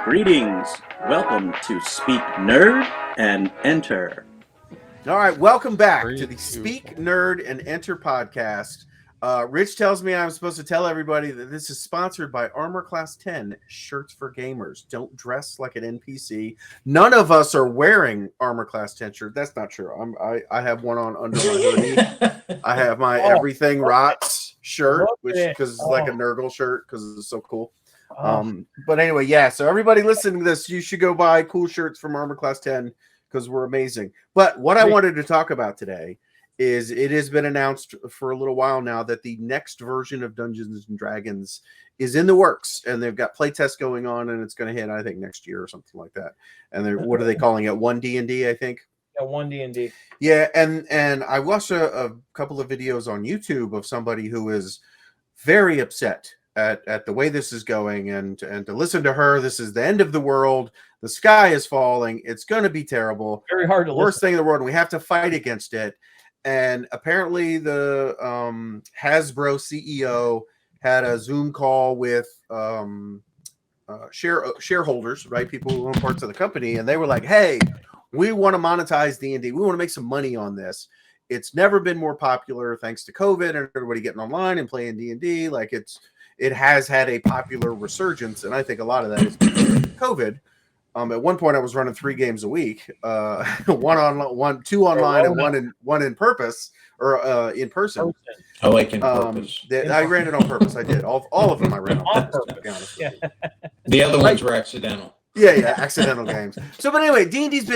Greetings. Welcome to Speak Nerd and Enter. All right, welcome back to the Speak Nerd and Enter podcast. Rich tells me I'm supposed to tell everybody that this is sponsored by Armor Class 10 Shirts for Gamers. Don't dress like an NPC. None of us are wearing Armor Class 10 shirt. That's not true. I have one on under my hoodie. I have my Everything Rots shirt, which because it's like a Nurgle shirt because it's so cool. But anyway, yeah. So everybody listening to this, you should go buy cool shirts from Armor Class 10 because we're amazing. But what I wanted to talk about today is it has been announced for a little while now that the next version of Dungeons and Dragons is in the works, and they've got playtests going on, and it's going to hit, I think, next year or something like that. And what are they calling it? OneDnD, I think. Yeah, OneDnD. Yeah, and I watched a couple of videos on YouTube of somebody who is very upset at the way this is going, and to listen to her, this is the end of the world. The sky is falling. It's going to be terrible. Very hard to Worst thing in the world, and we have to fight against it. And apparently the Hasbro CEO had a Zoom call with shareholders, right? People who own parts of the company. And they were like, hey, we want to monetize D&D. We want to make some money on this. It's never been more popular thanks to COVID and everybody getting online and playing D&D. Like it has had a popular resurgence. And I think a lot of that is because of COVID. At one point, I was running 3 games a week, two online, and one in purpose or in person. I like in purpose. I ran it on purpose. I did all of them. I ran on purpose. To be honest with you. The other ones were accidental. Yeah, accidental games. So, but anyway, D&D's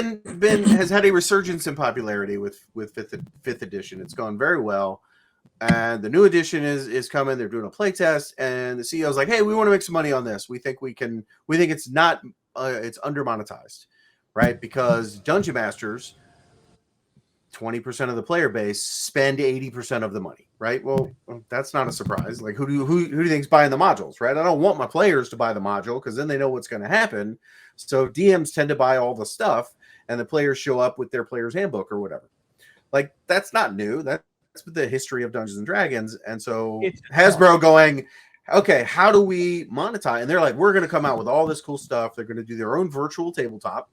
has had a resurgence in popularity with fifth edition. It's gone very well, and the new edition is coming. They're doing a play test, and the CEO's like, "Hey, we want to make some money on this. We think it's not." It's under monetized, right? Because Dungeon Masters, 20% of the player base spend 80% of the money, right? Well, that's not a surprise. Like, who do you think's buying the modules, right? I don't want my players to buy the module because then they know what's going to happen. So DMs tend to buy all the stuff, and the players show up with their player's handbook or whatever. Like, that's not new. That's the history of Dungeons and Dragons. And so Hasbro going, okay, how do we monetize? And they're like, we're going to come out with all this cool stuff. They're going to do their own virtual tabletop.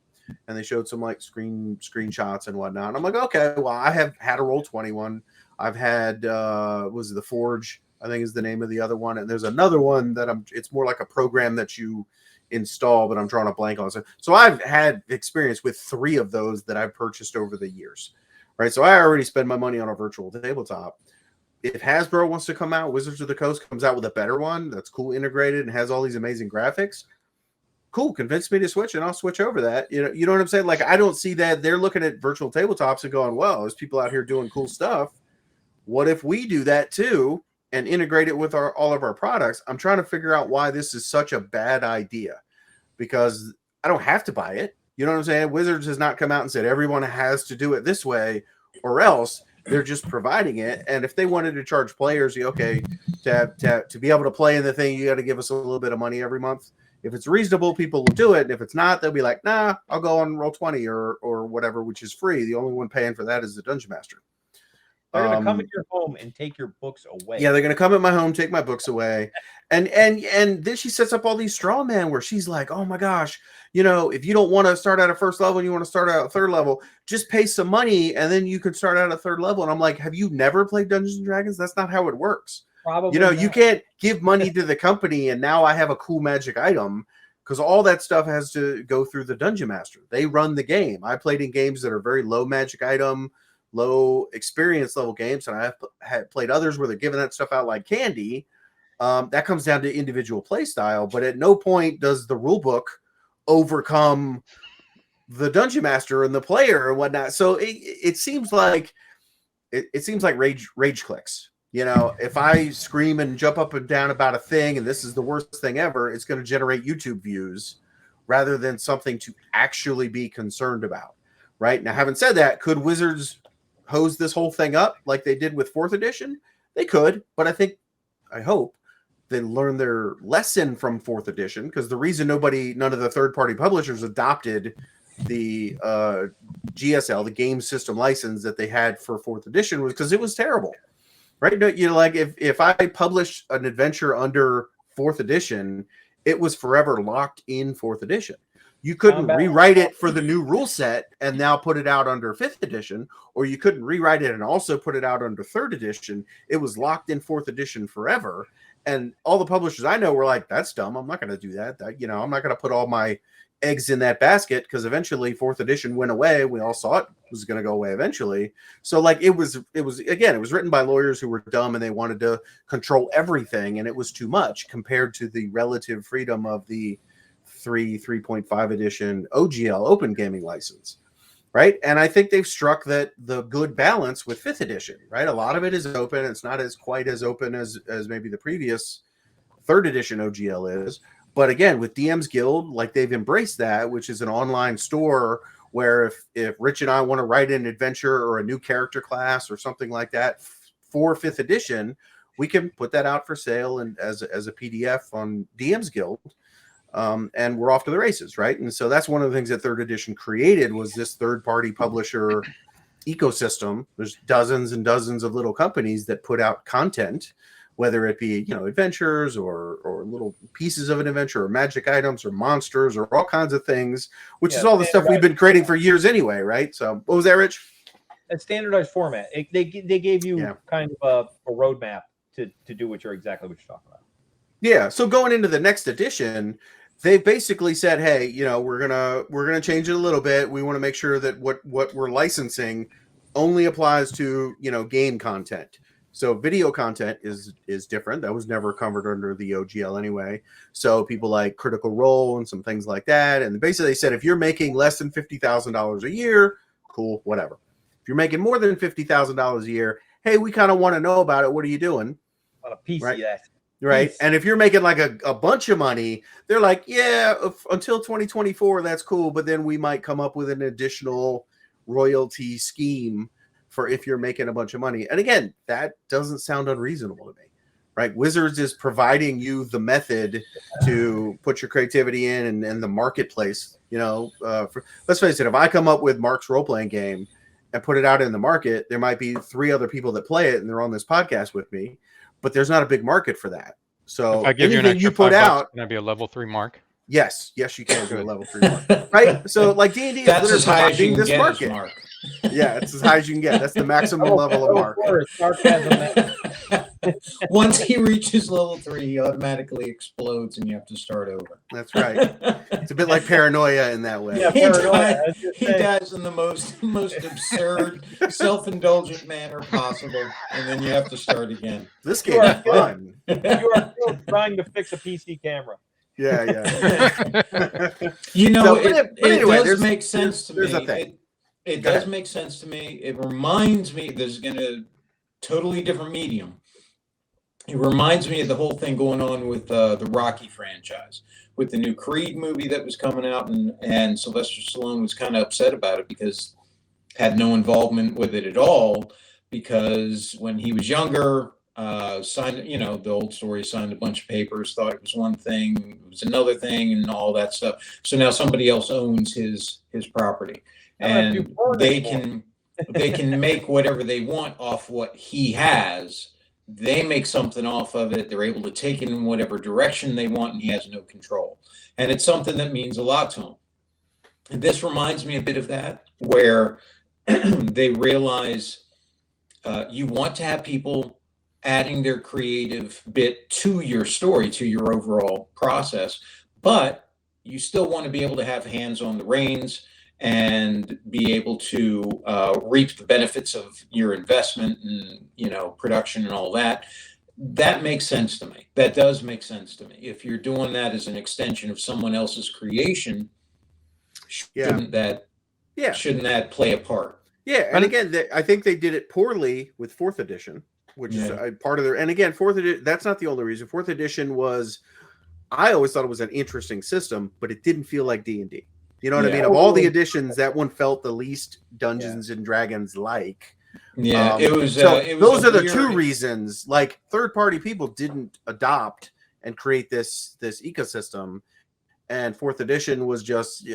And they showed some like screenshots and whatnot. And I'm like, okay, well, I have had a Roll20 one. I've had, was it the Forge, I think is the name of the other one. And there's another one that it's more like a program that you install, but I'm drawing a blank on. So I've had experience with 3 of those that I've purchased over the years, right? So I already spend my money on a virtual tabletop. If Hasbro wants to come out, Wizards of the Coast comes out with a better one that's cool, integrated, and has all these amazing graphics, cool. Convince me to switch, and I'll switch over that. You know what I'm saying? Like, I don't see that they're looking at virtual tabletops and going, well, there's people out here doing cool stuff. What if we do that too and integrate it with all of our products? I'm trying to figure out why this is such a bad idea, because I don't have to buy it. You know what I'm saying? Wizards has not come out and said everyone has to do it this way or else. They're just providing it, and if they wanted to charge players, okay, to be able to play in the thing, you got to give us a little bit of money every month. If it's reasonable, people will do it. And if it's not, they'll be like, nah, I'll go on Roll20 or whatever, which is free. The only one paying for that is the Dungeon Master. They're going to come in your home and take your books away. Yeah, they're going to come at my home, take my books away. And then she sets up all these straw man where she's like, oh my gosh, if you don't want to start at a first level and you want to start out at 3rd level, just pay some money and then you can start out at 3rd level. And I'm like, have you never played Dungeons and Dragons? That's not how it works. Probably you can't give money to the company and now I have a cool magic item, because all that stuff has to go through the Dungeon Master. They run the game. I played in games that are very low magic item, low experience level games, and I have played others where they're giving that stuff out like candy. That comes down to individual play style, but at no point does the rule book overcome the Dungeon Master and the player and whatnot. So it seems like rage clicks. If I scream and jump up and down about a thing and this is the worst thing ever, it's going to generate YouTube views rather than something to actually be concerned about. Right now, having said that, could Wizards hose this whole thing up like they did with 4th edition? They could, but I hope they learn their lesson from 4th edition, because the reason none of the third-party publishers adopted the GSL, the game system license that they had for 4th edition, was because it was terrible, right? Like if I publish an adventure under 4th edition, it was forever locked in 4th edition. You couldn't rewrite it for the new rule set and now put it out under 5th edition, or you couldn't rewrite it and also put it out under 3rd edition. It was locked in 4th edition forever. And all the publishers I know were like, that's dumb. I'm not going to do that. I'm not going to put all my eggs in that basket, because eventually 4th edition went away. We all saw it was going to go away eventually. So like it was written by lawyers who were dumb and they wanted to control everything, and it was too much compared to the relative freedom of the 3.5 edition OGL open gaming license, right? And I think they've struck the good balance with 5th edition, right? A lot of it is open. It's not quite as open as maybe the previous 3rd edition OGL is. But again, with DM's Guild, like they've embraced that, which is an online store where if Rich and I want to write an adventure or a new character class or something like that for 5th edition, we can put that out for sale and as a PDF on DM's Guild. And we're off to the races, right? And so that's one of the things that 3rd edition created, was this third-party publisher ecosystem. There's dozens and dozens of little companies that put out content, whether it be, adventures or little pieces of an adventure or magic items or monsters or all kinds of things, which is all the stuff we've been creating for years anyway, right? So what was that, Rich? A standardized format. They gave you kind of a roadmap to do exactly what you're talking about. Yeah. So going into the next edition, they basically said, hey, we're gonna change it a little bit. We want to make sure that what we're licensing only applies to game content. So video content is different. That was never covered under the OGL anyway. So people like Critical Role and some things like that. And basically they said, if you're making less than $50,000 a year, cool, whatever. If you're making more than $50,000 a year, hey, we kind of want to know about it. What are you doing? On a piece right? of that. Right. And if you're making like a bunch of money, they're like, yeah, until 2024, that's cool. But then we might come up with an additional royalty scheme for if you're making a bunch of money. And again, that doesn't sound unreasonable to me, right? Wizards is providing you the method to put your creativity in and the marketplace. Let's face it, if I come up with Mark's role-playing game and put it out in the market, there might be 3 other people that play it and they're on this podcast with me, but there's not a big market for that. So if I give you an extra $5, can I be a level 3 mark? Yes, you can do a level 3 mark, right? So like D&D is literally providing this market. Mark. Yeah, it's as high as you can get. That's the maximum level of Mark. Once he reaches level 3, he automatically explodes, and you have to start over. That's right. It's a bit like paranoia in that way. Yeah, he dies in the most absurd, self-indulgent manner possible, and then you have to start again. This game is fun. You are still trying to fix a PC camera. Yeah. It does make sense to me. It does make sense to me. It reminds me, there's going to totally different medium. It reminds me of the whole thing going on with the Rocky franchise, with the new Creed movie that was coming out, and Sylvester Stallone was kind of upset about it because had no involvement with it at all, because when he was younger, signed, the old story, signed a bunch of papers, thought it was one thing, it was another thing, and all that stuff. So now somebody else owns his property. And they can make whatever they want off what he has. They make something off of it. They're able to take it in whatever direction they want, and he has no control. And it's something that means a lot to him. And this reminds me a bit of that, where they realize you want to have people adding their creative bit to your story, to your overall process, but you still want to be able to have hands on the reins and be able to reap the benefits of your investment and production and all that. That makes sense to me. That does make sense to me. If you're doing that as an extension of someone else's creation, shouldn't that play a part? Yeah, and again, I think they did it poorly with 4th edition, which is a part of their. And again, 4th edition. That's not the only reason. 4th edition was. I always thought it was an interesting system, but it didn't feel like D&D. You know what I mean? Of all the editions, that one felt the least Dungeons and Dragons like. Yeah, those are the 2 reasons. Like third-party people didn't adopt and create this ecosystem, and 4th edition was just.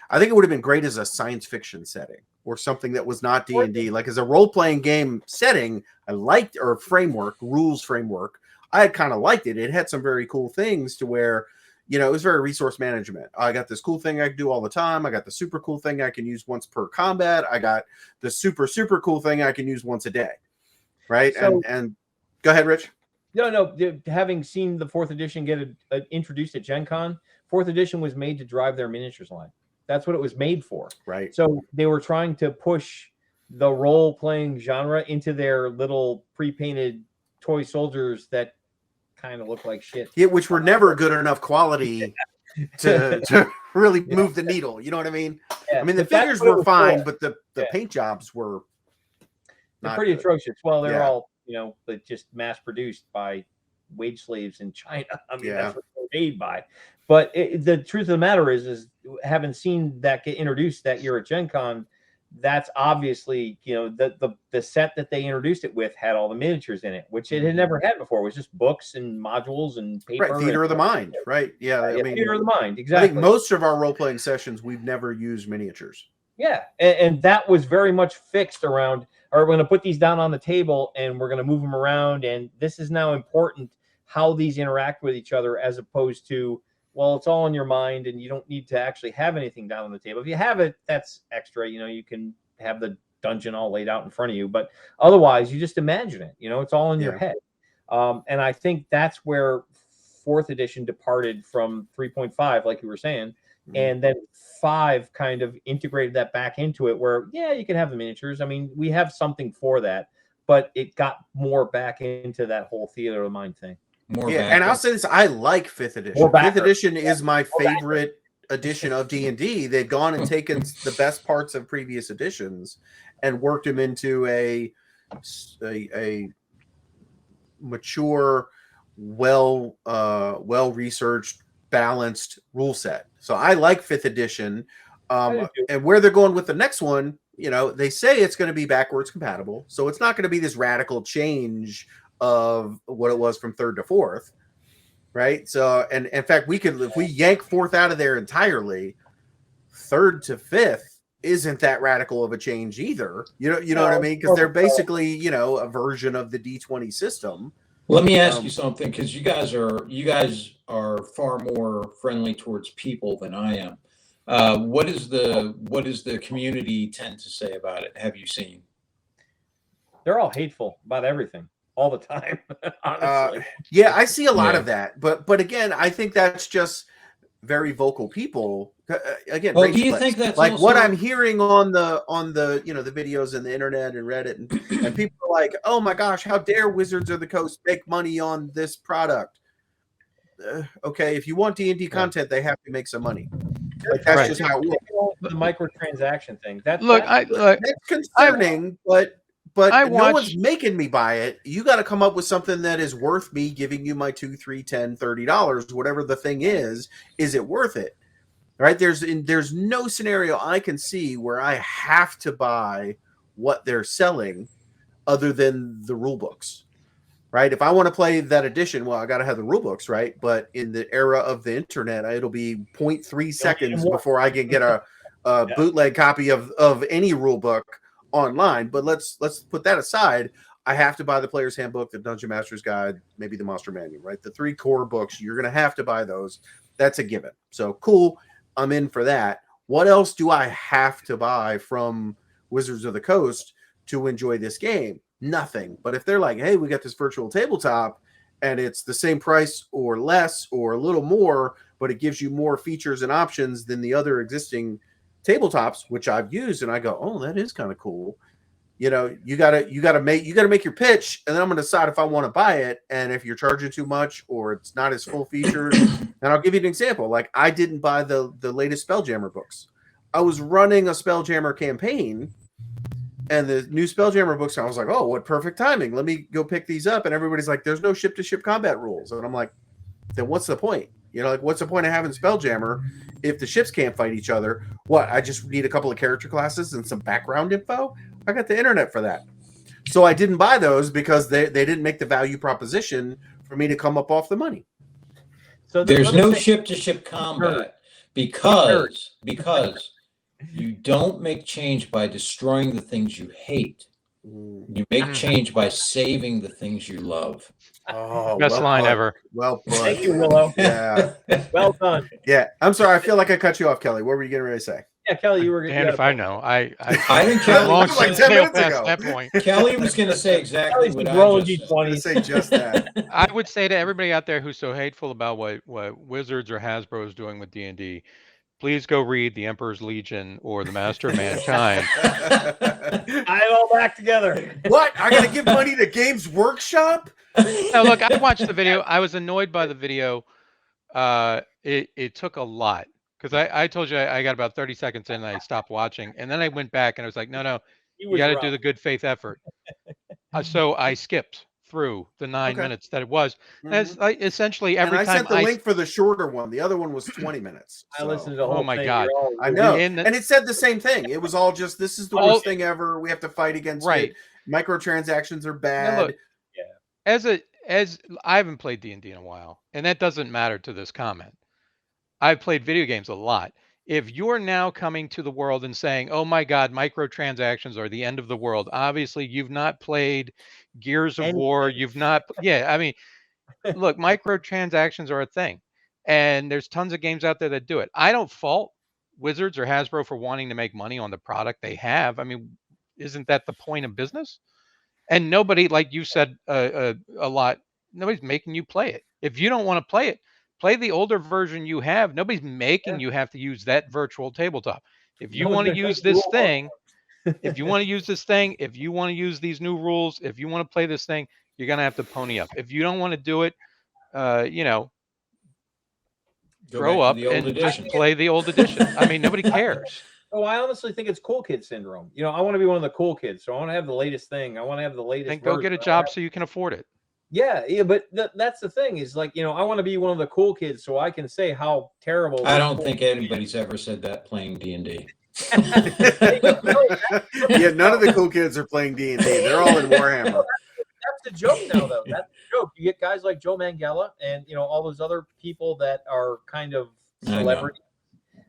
I think it would have been great as a science fiction setting or something that was not D&D. Like as a role-playing game setting, I liked rules framework. I had kind of liked it. It had some very cool things to where it was very resource management. I got this cool thing I can do all the time. I got the super cool thing I can use once per combat. I got the super cool thing I can use once a day. Right. So, and go ahead, Rich. No. Having seen the 4th edition get introduced at Gen Con, 4th edition was made to drive their miniatures line. That's what it was made for. Right. So they were trying to push the role-playing genre into their little pre-painted toy soldiers that kind of look like shit. Yeah, which were never good enough quality to really move the needle. You know what I mean? Yeah. I mean, the figures were fine, but the paint jobs were they're pretty atrocious. Well, they're all, just mass-produced by wage slaves in China. I mean, that's what they're made by. But the truth of the matter is having seen that get introduced that year at Gen Con, that's obviously, the set that they introduced it with had all the miniatures in it, which it had never had before. It was just books and modules and paper. Right, theater of the mind, right? Yeah, I mean, theater of the mind, exactly. I think most of our role-playing sessions, we've never used miniatures. Yeah, and that was very much fixed around, we're going to put these down on the table and we're going to move them around, and this is now important, how these interact with each other, as opposed to, well, it's all in your mind and you don't need to actually have anything down on the table. If you have it, that's extra. You can have the dungeon all laid out in front of you, but otherwise you just imagine it. It's all in your head. And I think that's where 4th edition departed from 3.5, like you were saying, and then 5 kind of integrated that back into it, where you can have the miniatures. I mean, we have something for that, but it got more back into that whole theater of the mind thing. And I'll say this: I like 5th edition. 5th edition is my favorite edition of D&D. They've gone and taken the best parts of previous editions and worked them into a mature, well researched, balanced rule set. So I like 5th edition. And where they're going with the next one, they say it's going to be backwards compatible, so it's not going to be this radical change of what it was from 3rd to 4th, right? So, and in fact, if we yank 4th out of there entirely, 3rd to 5th isn't that radical of a change either. You know what I mean? Because they're basically, a version of the D20 system. Let me ask you something, because you guys are far more friendly towards people than I am. What does the community tend to say about it? Have you seen? They're all hateful about everything all the time. Honestly, I see a lot of that, but again, I think that's just very vocal people. Again, well, do you think that's like also... what I'm hearing on the the videos and the internet and Reddit and people are like, oh my gosh, how dare Wizards of the Coast make money on this product? Okay, if you want D&D content, they have to make some money. Like, that's just how it works. The microtransaction thing. That's concerning, but no one's making me buy it. You got to come up with something that is worth me giving you my $2, $3, $10, $30, whatever the thing is. Is it worth it? Right? There's no scenario I can see where I have to buy what they're selling other than the rule books. Right? If I want to play that edition, well, I got to have the rule books, right? But in the era of the internet, it'll be 0.3 seconds before I can get a bootleg copy of any rule book online. But let's put that aside. I have to buy the Player's Handbook, the Dungeon Master's Guide, maybe the Monster Manual, right? The 3 core books, you're going to have to buy those. That's a given. So cool. I'm in for that. What else do I have to buy from Wizards of the Coast to enjoy this game? Nothing. But if they're like, hey, we got this virtual tabletop and it's the same price or less or a little more, but it gives you more features and options than the other existing tabletops, which I've used, and I go, oh, that is kind of cool. You gotta make your pitch, and then I'm gonna decide if I want to buy it. And if you're charging too much or it's not as full featured, and I'll give you an example. Like, I didn't buy the latest Spelljammer books. I was running a Spelljammer campaign, and the new Spelljammer books, I was like, oh, what perfect timing. Let me go pick these up. And everybody's like, there's no ship-to-ship combat rules. And I'm like, then what's the point? What's the point of having Spelljammer if the ships can't fight each other? What, I just need a couple of character classes and some background info? I got the internet for that. So I didn't buy those because they didn't make the value proposition for me to come up off the money. So there's no ship-to-ship combat because you don't make change by destroying the things you hate. You make change by saving the things you love. Oh, Best well line put. ever. Well put. Thank you, Willow. Yeah. Well done. Yeah. I'm sorry. I feel like I cut you off, Kelly. What were you getting ready to say? Yeah, Kelly, you were. Damn if I know. I think Kelly long was like since 10 sailed minutes past ago. that point. Kelly was going to say exactly Kelly's what been I rolling just said. I'm going to D20s. say just that. I would say to everybody out there who's so hateful about what Wizards or Hasbro is doing with D&D, please go read The Emperor's Legion or The Master of Mankind. Tie it all back together. What? I got to give money to Games Workshop? No, look, I watched the video. I was annoyed by the video. It took a lot because I told you I got about 30 seconds in and I stopped watching. And then I went back and I was like, no, you got to do the good faith effort. So I skipped through the 9 minutes that it was. That's essentially every and I time sent the link for the shorter one. The other one was 20 minutes. I listened to the whole Oh my thing. God. I know. And it said the same thing. It was all just, this is the worst thing ever. We have to fight against it. Microtransactions are bad. Look, as I haven't played D&D in a while, and that doesn't matter to this comment. I've played video games a lot. If you're now coming to the world and saying, oh my God, microtransactions are the end of the world, obviously you've not played Gears of War. You've not, I mean, look, microtransactions are a thing. And there's tons of games out there that do it. I don't fault Wizards or Hasbro for wanting to make money on the product they have. I mean, isn't that the point of business? And nobody, like you said a lot, nobody's making you play it. If you don't want to play it, play the older version you have. Nobody's making you have to use that virtual tabletop. If you want to use this thing, if you want to use this thing, if you want to use these new rules, if you want to play this thing, you're going to have to pony up. If you don't want to do it, grow up and just play the old edition. I mean, nobody cares. Oh, I honestly think it's cool kid syndrome. You know, I want to be one of the cool kids, so I want to have the latest thing. I want to have the latest. Then go get a job so you can afford it. Yeah, but that's the thing is like, you know, I want to be one of the cool kids so I can say how terrible. I don't think anybody's ever said that playing D&D. Yeah, none of the cool kids are playing D&D. They're all in Warhammer. That's the joke now, though. That's the joke. You get guys like Joe Mangala and, you know, all those other people that are kind of celebrities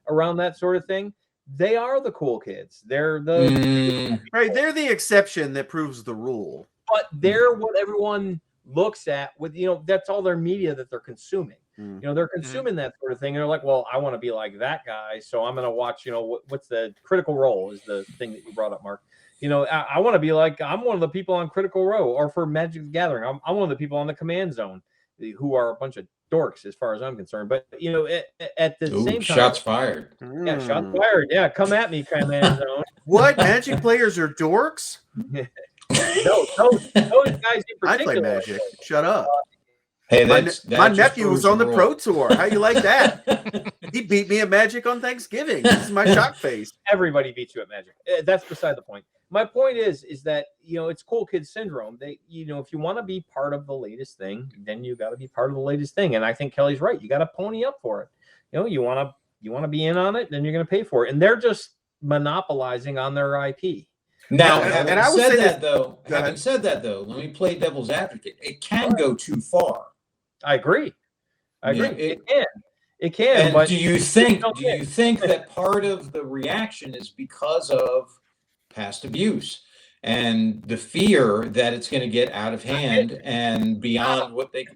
around that sort of thing. They are the cool kids. They're the right. They're the exception that proves the rule. But they're what everyone looks at with, you know, that's all their media that they're consuming. You know, they're consuming that sort of thing. And they're like, well, I want to be like that guy. So I'm going to watch, you know, what's the Critical Role is the thing that you brought up, Mark. You know, I want to be like, I'm one of the people on Critical Role, or for Magic the Gathering. I'm one of the people on the Command Zone who are a bunch of dorks as far as I'm concerned. But, you know, at the same time. Shots fired. Yeah, shots fired. Yeah, come at me, Command Zone. What? Magic players are dorks? No, those guys in particular. I play Magic. Shut up. Hey, my nephew was on the Pro Tour. How you like that? He beat me at Magic on Thanksgiving. This is my shock face. Everybody beats you at Magic. That's beside the point. My point is that, you know, it's cool kid syndrome. They, you know, if you want to be part of the latest thing, then you got to be part of the latest thing. And I think Kelly's right. You got to pony up for it. You know, you want to be in on it, then you're going to pay for it. And they're just monopolizing on their IP. Now, having said that though, let me play devil's advocate. It can go too far. I agree. Yeah, it can. And but do you think that part of the reaction is because of past abuse and the fear that it's going to get out of hand and beyond what they?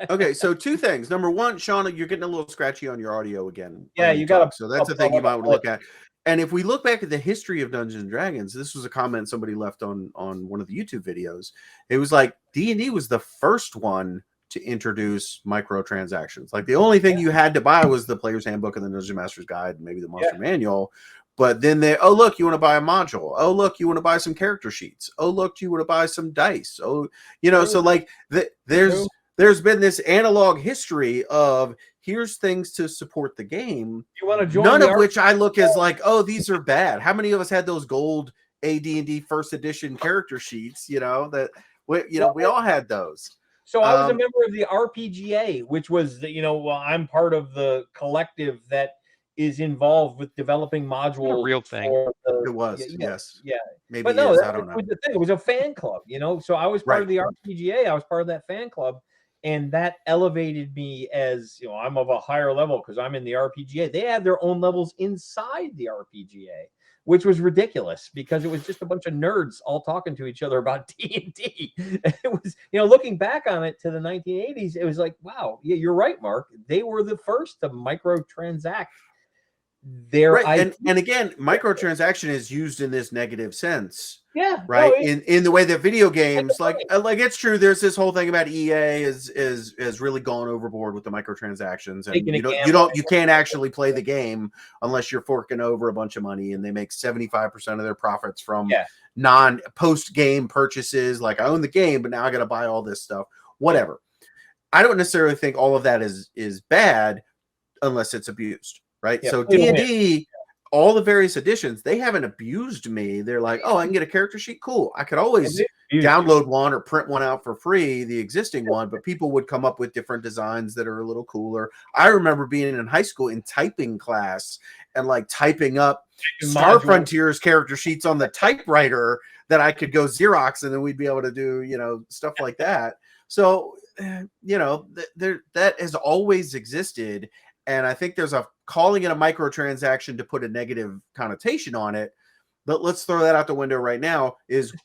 Okay, so two things. Number one, Shauna, you're getting a little scratchy on your audio again. Yeah, you got to. So that's the thing you might want to look at. And if we look back at the history of Dungeons and Dragons, this was a comment somebody left on one of the YouTube videos. It was like D&D was the first one to introduce microtransactions. Like the only thing you had to buy was the Player's Handbook and the Dungeon Master's Guide and maybe the Monster Manual. But then oh, look, you want to buy a module. Oh, look, you want to buy some character sheets. Oh, look, you want to buy some dice. Oh, you know, so like there's been this analog history of here's things to support the game. You want to join none of which I look as like, oh, these are bad. How many of us had those gold AD&D first edition character sheets? You know, that we all had those. So I was a member of the RPGA, which was, I'm part of the collective that is involved with developing modules. A real thing. It was, yes. Yeah. Maybe but no, I don't know. Was the thing. It was a fan club, So I was part of the RPGA. I was part of that fan club. And that elevated me as, I'm of a higher level because I'm in the RPGA. They had their own levels inside the RPGA, which was ridiculous because it was just a bunch of nerds all talking to each other about D&D. It was, looking back on it to the 1980s, it was like, wow, yeah, you're right, Mark. They were the first to microtransact their right. And again, microtransaction is used in this negative sense. Yeah, right. In the way that video games, like it's true. There's this whole thing about EA is really gone overboard with the microtransactions, and you can't actually play the game unless you're forking over a bunch of money, and they make 75% of their profits from non-post game purchases. Like, I own the game, but now I got to buy all this stuff. Whatever. I don't necessarily think all of that is bad unless it's abused. Right. So D&D, all the various editions, they haven't abused me. They're like, oh, I can get a character sheet. Cool. I could always download one or print one out for free, the existing one, but people would come up with different designs that are a little cooler. I remember being in high school in typing class and like typing up Star Frontiers character sheets on the typewriter that I could go Xerox, and then we'd be able to do, stuff like that. So, that has always existed. And I think there's calling it a microtransaction to put a negative connotation on it. But let's throw that out the window right now.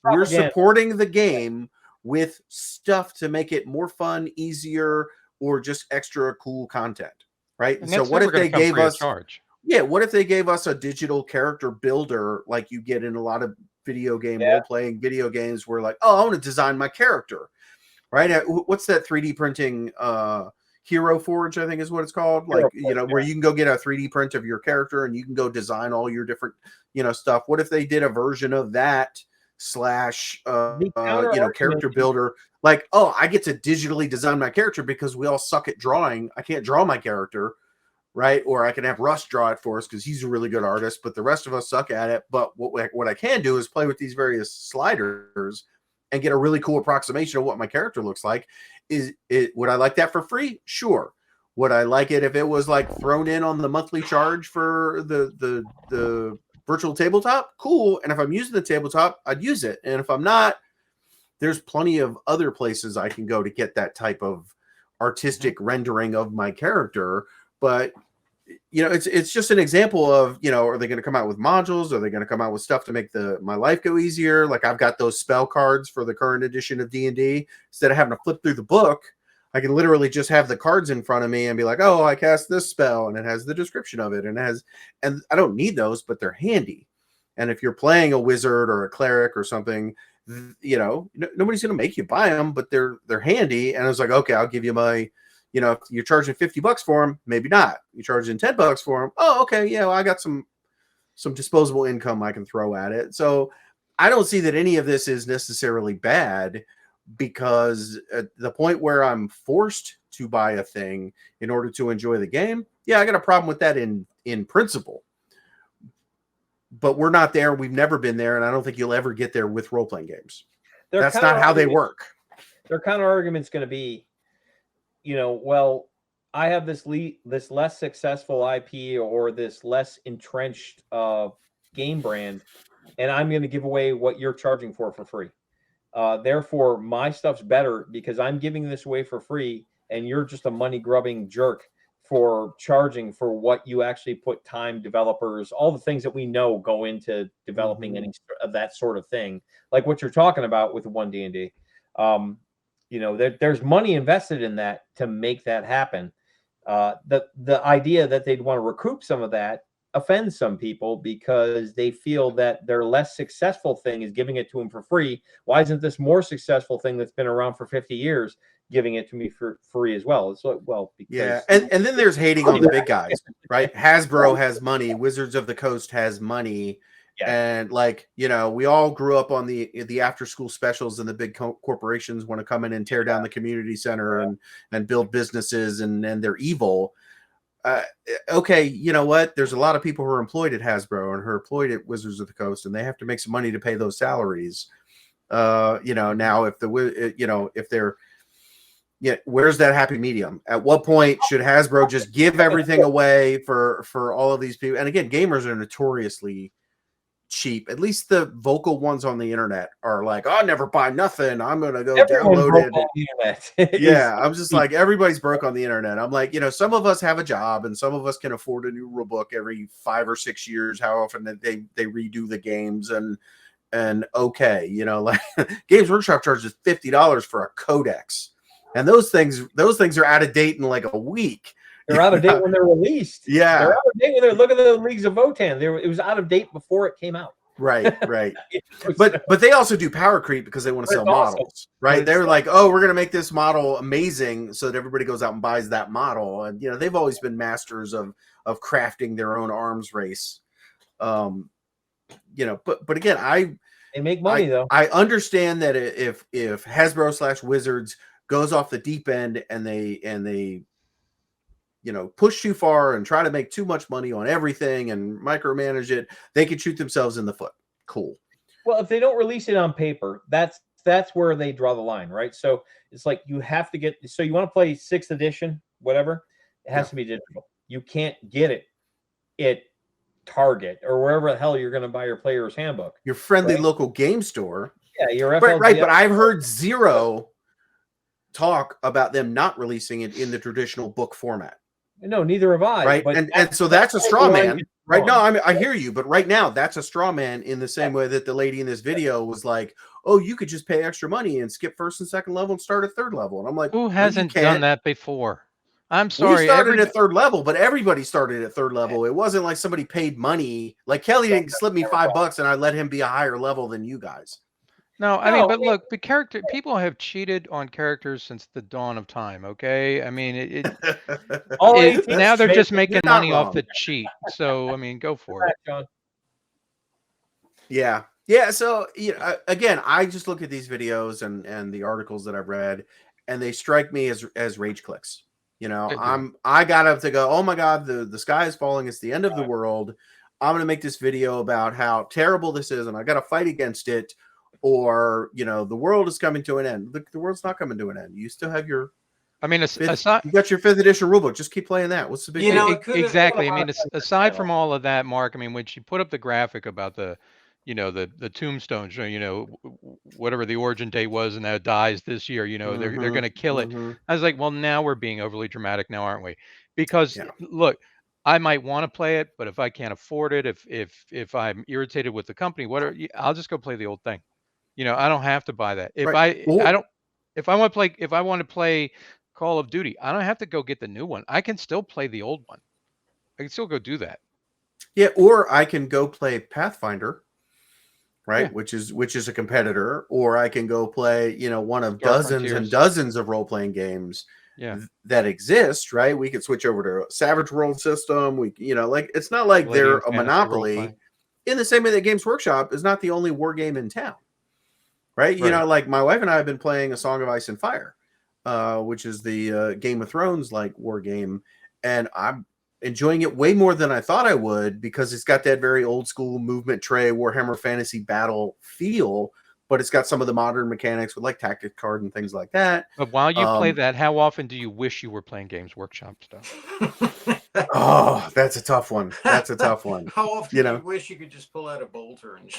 We're supporting the game with stuff to make it more fun, easier, or just extra cool content, right? And so what if they gave us what if they gave us a digital character builder like you get in a lot of video game role-playing video games, where like, oh, I want to design my character, right? What's that 3D printing Hero Forge, I think is what it's called. Like, where you can go get a 3D print of your character and you can go design all your different, stuff. What if they did a version of that / character builder? Like, oh, I get to digitally design my character because we all suck at drawing. I can't draw my character, right? Or I can have Russ draw it for us because he's a really good artist, but the rest of us suck at it. But what I can do is play with these various sliders and get a really cool approximation of what my character looks like. Would I like that for free? Sure. Would I like it if it was like thrown in on the monthly charge for the virtual tabletop? Cool. And if I'm using the tabletop, I'd use it. And if I'm not, there's plenty of other places I can go to get that type of artistic rendering of my character. But it's just an example of, are they going to come out with modules? Are they going to come out with stuff to make my life go easier? Like, I've got those spell cards for the current edition of D&D. Instead of having to flip through the book, I can literally just have the cards in front of me and be like, oh, I cast this spell, and it has the description of it, and I don't need those, but they're handy. And if you're playing a wizard or a cleric or something, nobody's going to make you buy them, but they're handy. And I was like, okay, I'll give you my, if you're charging $50 for them, maybe not. You're charging $10 for them. Oh, okay. Yeah, well, I got some disposable income I can throw at it. So I don't see that any of this is necessarily bad, because at the point where I'm forced to buy a thing in order to enjoy the game, yeah, I got a problem with that in principle. But we're not there. We've never been there, and I don't think you'll ever get there with role-playing games. That's not how they work. Their counter argument's going to be, well, I have this less successful IP or this less entrenched game brand, and I'm going to give away what you're charging for free. Therefore, my stuff's better because I'm giving this away for free, and you're just a money-grubbing jerk for charging for what you actually put time, developers, all the things that we know go into developing any of that sort of thing, like what you're talking about with OneDnD. There's money invested in that to make that happen. The idea that they'd want to recoup some of that offends some people because they feel that their less successful thing is giving it to them for free. Why isn't this more successful thing that's been around for 50 years giving it to me for free as well? It's like, well, because and then there's hating on the big guys, right? Hasbro has money, Wizards of the Coast has money. And we all grew up on the after school specials, and the big corporations want to come in and tear down the community center and build businesses, and they're evil. Okay, you know what? There's a lot of people who are employed at Hasbro and who are employed at Wizards of the Coast, and they have to make some money to pay those salaries. Now if they're where's that happy medium? At what point should Hasbro just give everything away for all of these people? And again, gamers are notoriously cheap. At least the vocal ones on the internet are like, "I'll never buy nothing. I'm gonna go Everyone download broke it." on the internet. Yeah, I'm just like, everybody's broke on the internet. I'm like, some of us have a job and some of us can afford a new rule book every 5 or 6 years, how often they redo the games, and okay, like Games Workshop charges $50 for a codex. And those things are out of date in like a week. They're out of date when they're released. Yeah. They're out of date when they're look at the Leagues of Votan. It was out of date before it came out. Right. But they also do power creep because they want to sell models, right? They're like, oh, we're gonna make this model amazing so that everybody goes out and buys that model. And they've always been masters of crafting their own arms race. But again, they make money though. I understand that if Hasbro / Wizards goes off the deep end and they push too far and try to make too much money on everything and micromanage it, they could shoot themselves in the foot. Cool. Well, if they don't release it on paper, that's where they draw the line, right? So it's like you have to get. So you want to play 6th edition, whatever, it has to be digital. You can't get it at Target or wherever the hell you're going to buy your player's handbook. Your friendly local game store. Yeah, your FLGF. Right. But I've heard zero talk about them not releasing it in the traditional book format. No, neither have I. Right, but and so that's a straw man. Right? No, I hear you, but right now that's a straw man in the same way that the lady in this video was like, "Oh, you could just pay extra money and skip 1st and 2nd level and start at 3rd level." And I'm like, who hasn't done that before? I'm sorry. We started at 3rd level, but everybody started at 3rd level. It wasn't like somebody paid money. Like Kelly didn't slip me $5 and I let him be a higher level than you guys. No, I mean, but look, people have cheated on characters since the dawn of time. Okay, I mean, now they're just making money off the cheat. So I mean, go for it. Yeah. So again, I just look at these videos and the articles that I've read, and they strike me as rage clicks. I got up to go, oh my God, the sky is falling. It's the end of the world. I'm gonna make this video about how terrible this is, and I got to fight against it. Or the world is coming to an end. The world's not coming to an end. You still have your. I mean, you got your 5th edition rulebook. Just keep playing that. What's the big deal? Exactly. I mean, aside from all of that, Mark. I mean, when she put up the graphic about the tombstones, whatever the origin date was, and that dies this year. They're going to kill it. I was like, well, now we're being overly dramatic, now, aren't we? Because look, I might want to play it, but if I can't afford it, if I'm irritated with the company, I'll just go play the old thing. I don't have to buy that. If I want to play Call of Duty, I don't have to go get the new one. I can still play the old one. I can still go do that. Yeah, or I can go play Pathfinder, right? Yeah. Which is a competitor, or I can go play, one of dozens and dozens of role-playing games that exist, right? We could switch over to Savage World system. It's not like they're a monopoly in the same way that Games Workshop is not the only war game in town. Right? Like my wife and I have been playing A Song of Ice and Fire, which is the Game of Thrones like war game, and I'm enjoying it way more than I thought I would because it's got that very old school movement tray Warhammer Fantasy Battle feel, but it's got some of the modern mechanics with like tactic card and things like that. But while you play that, how often do you wish you were playing Games Workshop stuff? Oh, that's a tough one. How often do you wish you could just pull out a bolter and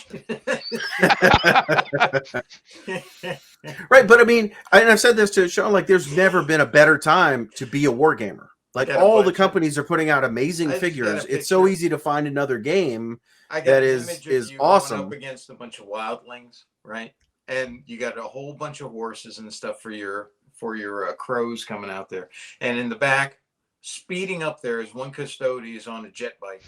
Right, but I mean, and I've said this to Sean, like there's never been a better time to be a wargamer. Like all the companies are putting out amazing figures. It's so easy to find another game that is awesome. Up against a bunch of wildlings, right? And you got a whole bunch of horses and stuff for your crows coming out there, and in the back, speeding up there is one custodian on a jet bike,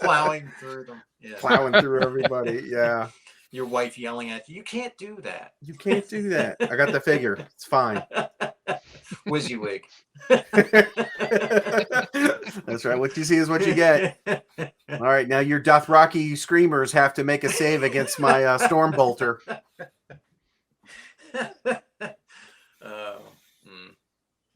plowing through them, plowing through everybody. Yeah, your wife yelling at you. You can't do that. You can't do that. I got the figure. It's fine. WYSIWYG. That's right. What you see is what you get. All right, now your Dothraki screamers have to make a save against my Stormbolter.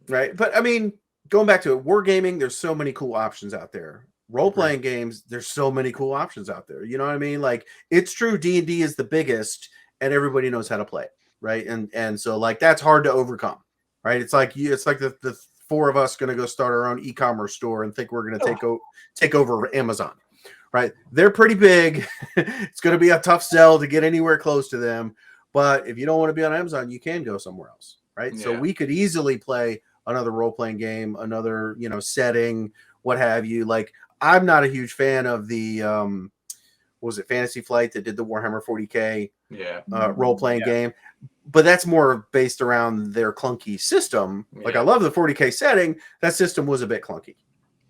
Right, but I mean, going back to it, wargaming, there's so many cool options out there. Role-playing games, there's so many cool options out there. You know what I mean? Like, it's true, D&D is the biggest, and everybody knows how to play it, right? And so like that's hard to overcome, right? It's like the four of us going to go start our own e-commerce store and think we're going to take over Amazon, right? They're pretty big. It's going to be a tough sell to get anywhere close to them. But if you don't want to be on Amazon, you can go somewhere else, right? Yeah. So we could easily play another role-playing game, another, setting, what have you. Like, I'm not a huge fan of the, was it Fantasy Flight that did the Warhammer 40K role-playing game? But that's more based around their clunky system. Like, I love the 40K setting. That system was a bit clunky.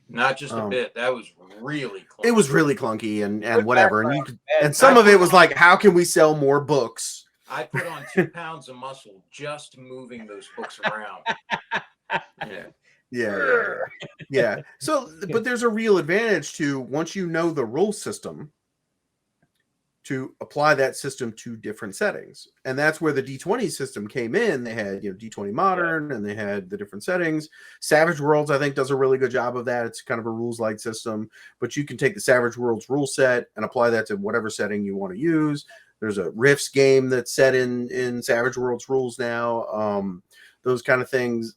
Not just a bit. That was really clunky. It was really clunky and whatever. And some of it was like, how can we sell more books? I put on 2 pounds of muscle just moving those books around. Yeah. So, but there's a real advantage to, once you know the rule system, to apply that system to different settings. And that's where the D20 system came in. They had, D20 Modern, and they had the different settings. Savage Worlds, I think, does a really good job of that. It's kind of a rules-light system, but you can take the Savage Worlds rule set and apply that to whatever setting you want to use. There's a Rifts game that's set in Savage Worlds rules now. Those kind of things.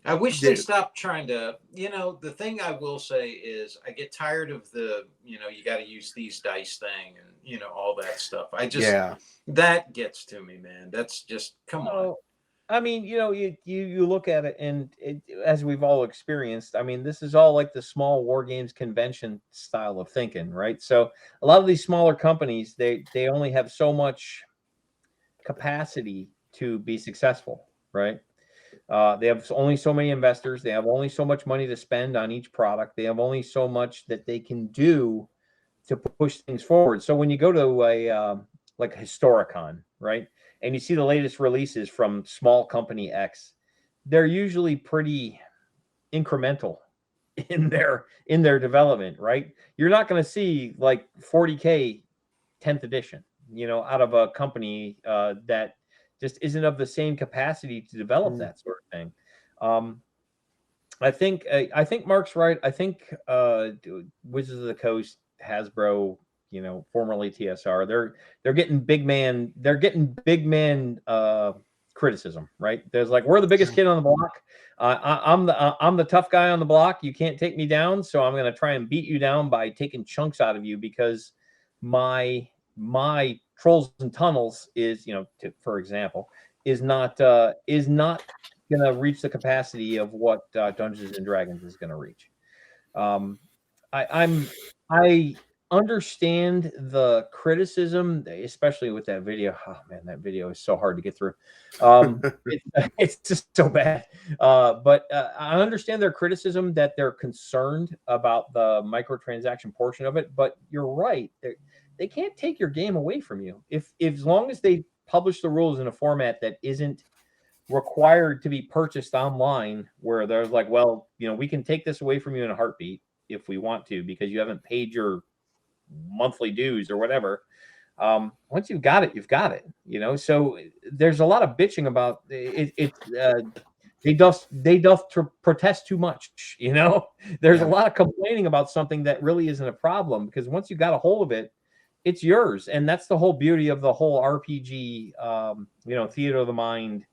I wish they stopped trying to, the thing I will say is I get tired of the, you got to use these dice thing and, all that stuff. That gets to me, man. That's just, come on. I mean, you look at it, and as we've all experienced, I mean, this is all like the small war games convention style of thinking, right? So a lot of these smaller companies, they only have so much capacity to be successful, right? They have only so many investors. They have only so much money to spend on each product. They have only so much that they can do to push things forward. So when you go to a like Historicon, right, and you see the latest releases from small company X, they're usually pretty incremental in their development, right? You're not going to see like 40K 10th edition, out of a company that just isn't of the same capacity to develop that sort of thing. I think Mark's right. I think Wizards of the Coast, Hasbro, formerly TSR, they're getting big man criticism, right? There's like, we're the biggest kid on the block. I'm the tough guy on the block. You can't take me down, so I'm going to try and beat you down by taking chunks out of you, because my Trolls and Tunnels is, for example, is not going to reach the capacity of what Dungeons and Dragons is going to reach. I understand the criticism, especially with that video. Oh man, that video is so hard to get through. It's just so bad. But I understand their criticism, that they're concerned about the microtransaction portion of it. But you're right. They can't take your game away from you if as long as they publish the rules in a format that isn't required to be purchased online, where there's like, well, we can take this away from you in a heartbeat if we want to, because you haven't paid your monthly dues or whatever. Once you've got it, you've got it. So there's a lot of bitching about it. They doth protest too much. There's a lot of complaining about something that really isn't a problem, because once you got a hold of it, it's yours. And that's the whole beauty of the whole RPG, theater of the mind.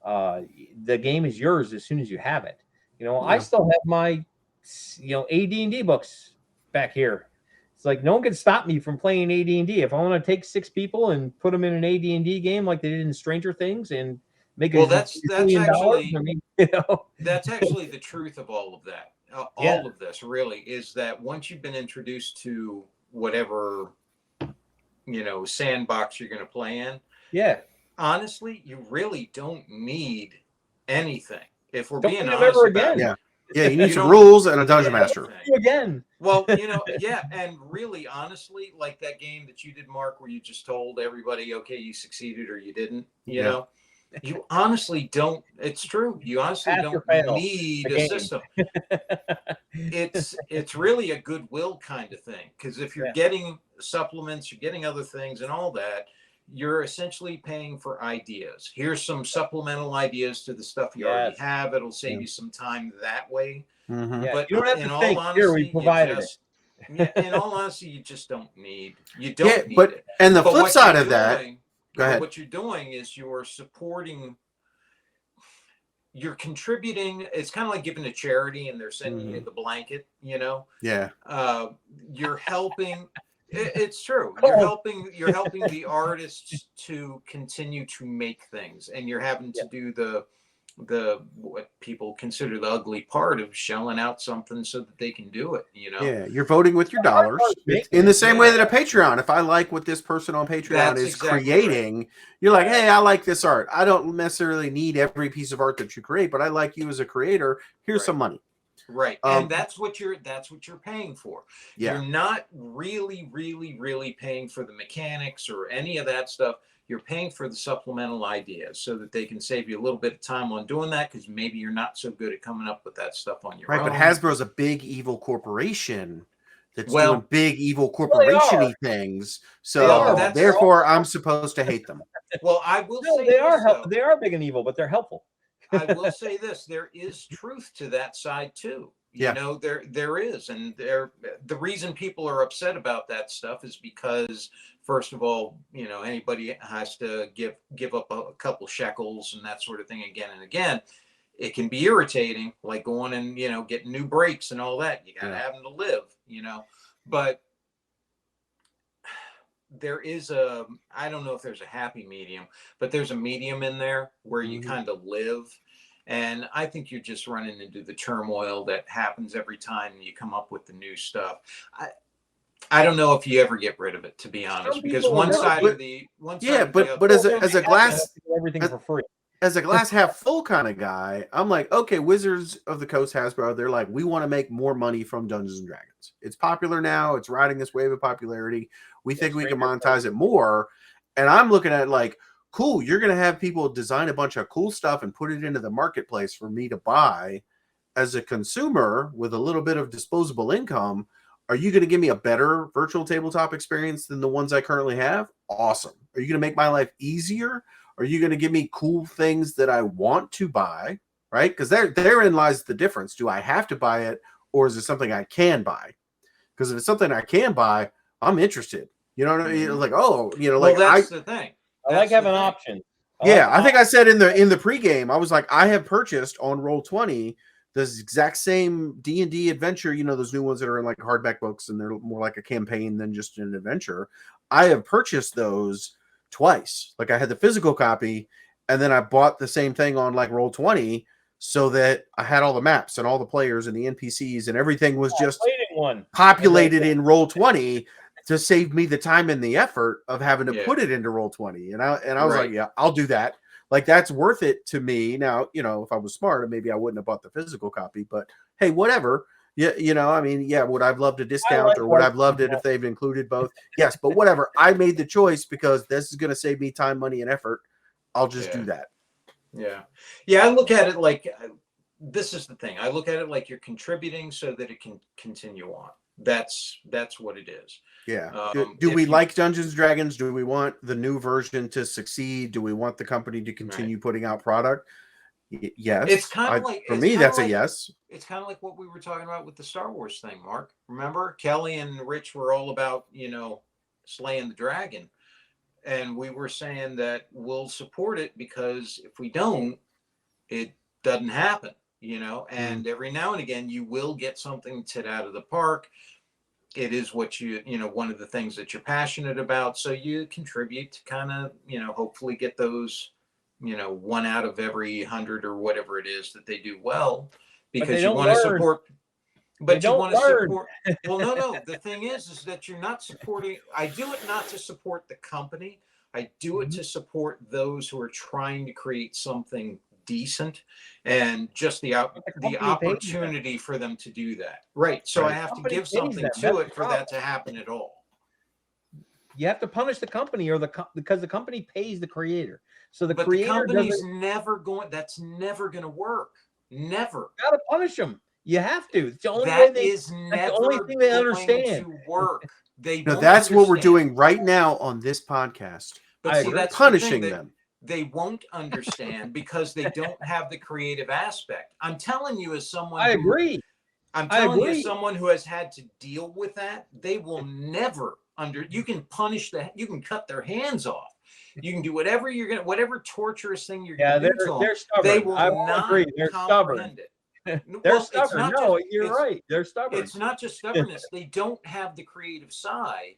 The game is yours as soon as you have it. I still have my, AD&D books back here. It's like, no one can stop me from playing AD&D. If I want to take 6 people and put them in an AD&D game like they did in Stranger Things and make that's actually that's actually the truth of all of that. All of this really is that once you've been introduced to whatever sandbox you're going to play in, honestly, you really don't need anything. If we're being honest about it. Yeah, you need some rules and a dungeon master. Again. Well, and really, honestly, like that game that you did, Mark, where you just told everybody, okay, you succeeded or you didn't, you honestly don't. It's true. You honestly don't need a system. It's really a goodwill kind of thing, because if you're getting supplements, you're getting other things and all that, you're essentially paying for ideas. Here's some supplemental ideas to the stuff you already have. It'll save you some time that way. But you don't have in to all think, honesty, here we provided it. In all honesty, you just don't need. You don't need it. And the flip side of that, go ahead. What you're doing is you're supporting you're contributing. It's kind of like giving to charity and they're sending you the blanket, you know? Yeah. You're helping. It's true. You're helping the artists to continue to make things, and you're having to do the what people consider the ugly part of shelling out something so that they can do it, you know? Yeah, you're voting with your dollars. It's in the same way that a Patreon, if I like what this person on Patreon is creating, you're like, hey, I like this art. I don't necessarily need every piece of art that you create, but I like you as a creator. Here's some money. Right. And that's what you're paying for. Yeah. You're not really paying for the mechanics or any of that stuff. You're paying for the supplemental ideas so that they can save you a little bit of time on doing that, because maybe you're not so good at coming up with that stuff on your own. Right, but Hasbro's a big evil corporation that's doing big evil corporation-y things. So therefore, I'm supposed to hate them. Well, I will say they are big and evil, but they're helpful. I will say this: there is truth to that side too. You know, there is, and the reason people are upset about that stuff is because, first of all, you know, anybody has to give up a couple shekels and that sort of thing again and again. It can be irritating, like going and, you know, getting new brakes and all that. You gotta have them to live, you know. But there is I don't know if there's a happy medium, but there's a medium in there where you kind of live. And I think you're just running into the turmoil that happens every time you come up with the new stuff. I don't know if you ever get rid of it, to be honest, because one side of the but as a glass everything for free. As a glass half full kind of guy, I'm like, okay, Wizards of the Coast, Hasbro, they're like, we want to make more money from Dungeons and Dragons. It's popular now. It's riding this wave of popularity. We think we can monetize it more. And I'm looking at it like, cool, you're going to have people design a bunch of cool stuff and put it into the marketplace for me to buy as a consumer with a little bit of disposable income. Are you going to give me a better virtual tabletop experience than the ones I currently have? Awesome. Are you going to make my life easier? Are you going to give me cool things that I want to buy? Right? Because therein lies the difference. Do I have to buy it, or is it something I can buy? Because if it's something I can buy, I'm interested. You know what I mean? Like, oh, you know, like that's the thing. I like having options. I think I said in the pregame, I was like, I have purchased on Roll20 this exact same D&D adventure. You know, those new ones that are in like hardback books and they're more like a campaign than just an adventure. I have purchased those twice. Like I had the physical copy, and then I bought the same thing on like Roll20 so that I had all the maps and all the players and the NPCs and everything was just populated in Roll20 to save me the time and the effort of having to put it into Roll20. And I was like, yeah, I'll do that. Like that's worth it to me. Now, you know, if I was smart, maybe I wouldn't have bought the physical copy, but hey, whatever. Yeah, you know, I mean, yeah, would I've loved a discount or would I've loved it if they've included both? Yes, but whatever. I made the choice because this is going to save me time, money, and effort. I'll just do that. Yeah. Yeah, I look at it like this is the thing. I look at it like you're contributing so that it can continue on. That's what it is. Yeah. Do we like Dungeons & Dragons? Do we want the new version to succeed? Do we want the company to continue putting out product? Yes. It's kind of like, for me, that's a yes. It's kind of like what we were talking about with the Star Wars thing, Mark. Remember, Kelly and Rich were all about, you know, slaying the dragon. And we were saying that we'll support it because if we don't, it doesn't happen, you know. And every now and again, you will get something tit out of the park. It is what you know, one of the things that you're passionate about. So you contribute to kind of, you know, hopefully get those, you know, 1 out of every 100 or whatever it is that they do well, because you want to support. But you want to support. Well, no. The thing is that you're not supporting. I do it not to support the company. I do it to support those who are trying to create something decent and just the opportunity for them to do that. Right. So I have to give something to it for that to happen at all. You have to punish the company because the company pays the creator. So the company's never going. That's never going to work. Never. You gotta punish them. You have to. It's the only that's the only thing they understand. To work. That's what we're doing right now on this podcast. But see, that's punishing them. They won't understand because they don't have the creative aspect. I'm telling you, as someone, I agree. I'm telling you, as someone who has had to deal with that, they will never you can punish you can cut their hands off. You can do whatever whatever torturous thing you're Yeah, going to do to them. they're stubborn. They will I will not agree. They're stubborn. comprehend it. They're Well, it's stubborn. not No, just, you're right. They're stubborn. it's not just stubbornness. They don't have the creative side.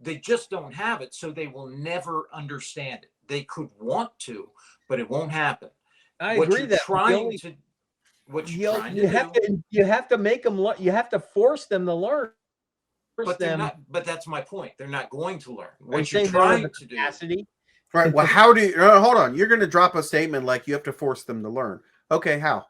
They just don't have it, so they will never understand it. They could want to, but it won't happen. I agree that you have to make them learn. You have to force them to learn. But they're not. But that's my point. They're not going to learn. What you're trying to do. Right. Well, how do you? Hold on. You're going to drop a statement like you have to force them to learn. Okay, how?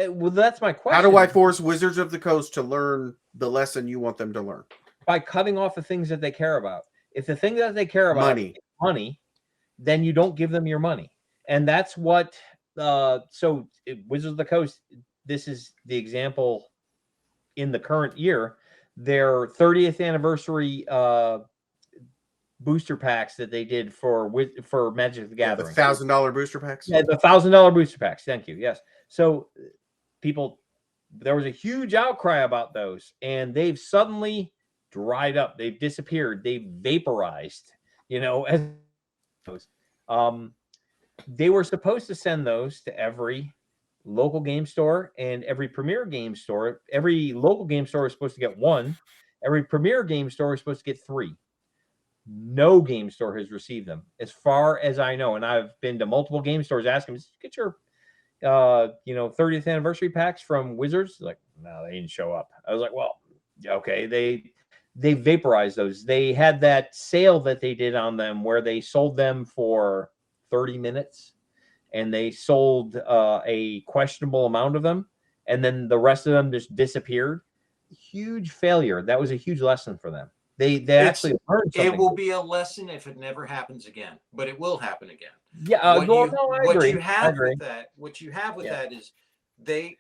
Well, that's my question. How do I force Wizards of the Coast to learn the lesson you want them to learn? By cutting off the things that they care about. If the thing that they care about is money, then you don't give them your money. And that's what so Wizards of the Coast, this is the example in the current year, their 30th anniversary booster packs that they did for Magic the Gathering. The $1,000 booster packs? Yeah, the $1,000 booster packs. Thank you. Yes. So there was a huge outcry about those, and they've suddenly dried up. They've disappeared. They've vaporized, as they were supposed to send those to every local game store and every premier game store. Every local game store is supposed to get one. Every premier game store is supposed to get 3. No game store has received them, as far as I know. And I've been to multiple game stores asking, get your 30th anniversary packs from Wizards. Like, no, they didn't show up. I was like, well, okay, they vaporized those. They had that sale that they did on them where they sold them for 30 minutes and they sold a questionable amount of them, and then the rest of them just disappeared. Huge failure. That was a huge lesson for them. They actually learned something. It will be a lesson if it never happens again, but it will happen again. Yeah, I agree. What you have with that is they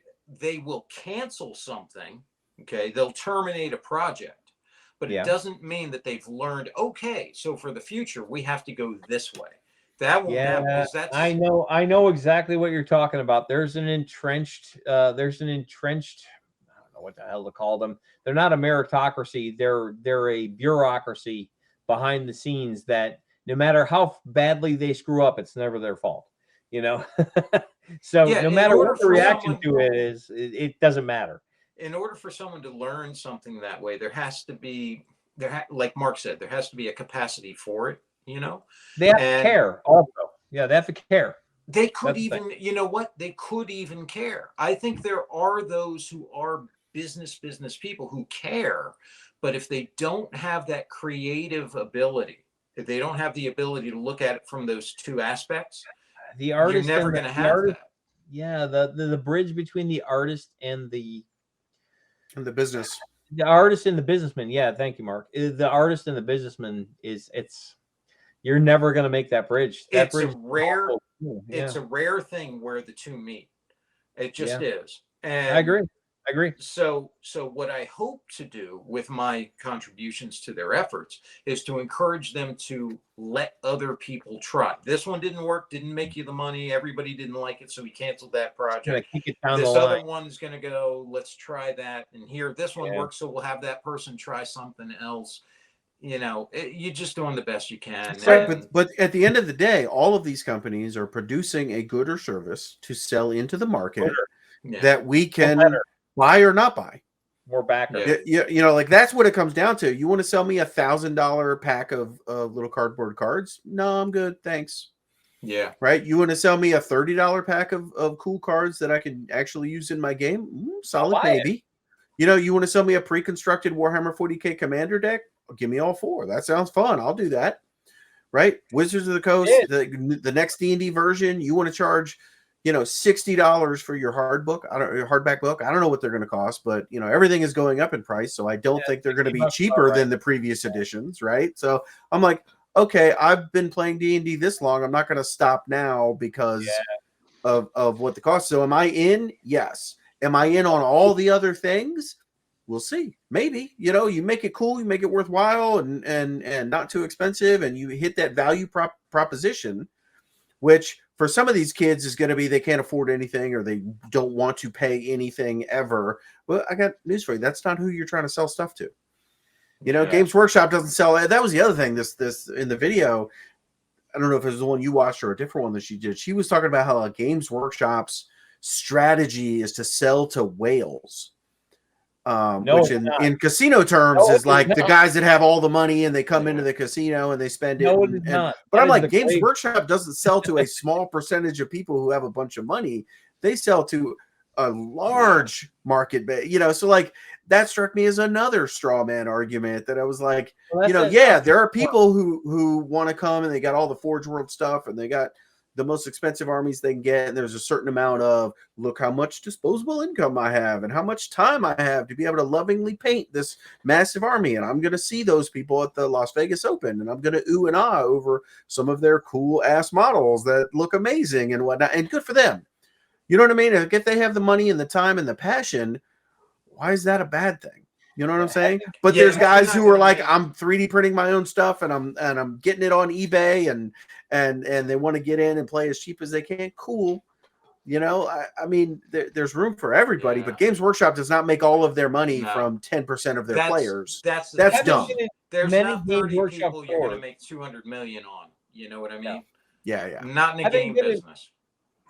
will cancel something. Okay, they'll terminate a project, but it doesn't mean that they've learned. Okay, so for the future we have to go this way. That won't happen. I know exactly what you're talking about. There's an entrenched. I don't know what the hell to call them. They're not a meritocracy. They're a bureaucracy behind the scenes that no matter how badly they screw up, it's never their fault. So no matter what the reaction to it is, it doesn't matter. In order for someone to learn something that way, there has to be like Mark said, there has to be a capacity for it. They have to care also. Yeah, they have to care. They could they could even care. I think there are those who are business people who care, but if they don't have that creative ability, if they don't have the ability to look at it from those two aspects, the artist, you're never going to have that. Yeah, the bridge between the artist and the business. The artist and the businessman. Yeah, thank you, Mark. The artist and the businessman you're never going to make that bridge. It's a rare thing where the two meet. It just is. And I agree. So what I hope to do with my contributions to their efforts is to encourage them to let other people try. This one didn't work, didn't make you the money. Everybody didn't like it, so we canceled that project. This other one's going to go, let's try that. And here, this one works, so we'll have that person try something else. You're just doing the best you can. Right, but at the end of the day, all of these companies are producing a good or service to sell into the market that we can buy or not buy. More backers. Like that's what it comes down to. You want to sell me $1,000 pack of little cardboard cards? No, I'm good, thanks. Yeah. Right. You want to sell me a $30 pack of cool cards that I can actually use in my game? Solid, maybe. You want to sell me a pre-constructed Warhammer 40K Commander deck? Give me all 4. That sounds fun. I'll do that. Right? Wizards of the Coast, the next D&D version, you want to charge, $60 for your hardback book. I don't know what they're going to cost, but everything is going up in price, so I don't think they're going to be cheaper than the previous editions, right? So I'm like, okay, I've been playing D&D this long. I'm not going to stop now because of what the cost. So am I in? Yes. Am I in on all the other things? We'll see. Maybe, you make it cool, you make it worthwhile and not too expensive, and you hit that value proposition, which for some of these kids is going to be they can't afford anything or they don't want to pay anything ever. Well, I got news for you. That's not who you're trying to sell stuff to. Games Workshop doesn't sell. That was the other thing. This in the video, I don't know if it was the one you watched or a different one that she did. She was talking about how a Games Workshop's strategy is to sell to whales. Which in casino terms is like the guys that have all the money and they come into the casino and they spend it. No, it is not. But I'm like, Games Workshop doesn't sell to a small percentage of people who have a bunch of money. They sell to a large market, so like that struck me as another straw man argument that I was like, there are people who want to come and they got all the Forge World stuff and they got the most expensive armies they can get, and there's a certain amount of look how much disposable income I have and how much time I have to be able to lovingly paint this massive army, and I'm going to see those people at the Las Vegas Open, and I'm going to ooh and ah over some of their cool ass models that look amazing and whatnot, and good for them. You know what I mean? If they have the money and the time and the passion, why is that a bad thing? You know what I'm saying? But there's guys who are like, I'm 3D printing my own stuff and I'm getting it on eBay and they want to get in and play as cheap as they can. Cool. I mean, there's room for everybody, but Games Workshop does not make all of their money from 10% of their players. That's dumb. There's not 30 people you're going to make 200 million on. You know what I mean? Yeah. Not in the game business.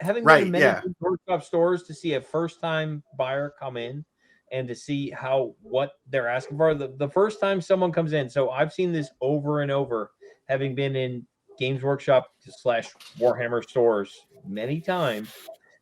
Having been in many Workshop stores to see a first-time buyer come in and to see what they're asking for the first time someone comes in. So I've seen this over and over, having been in Games Workshop / Warhammer stores many times.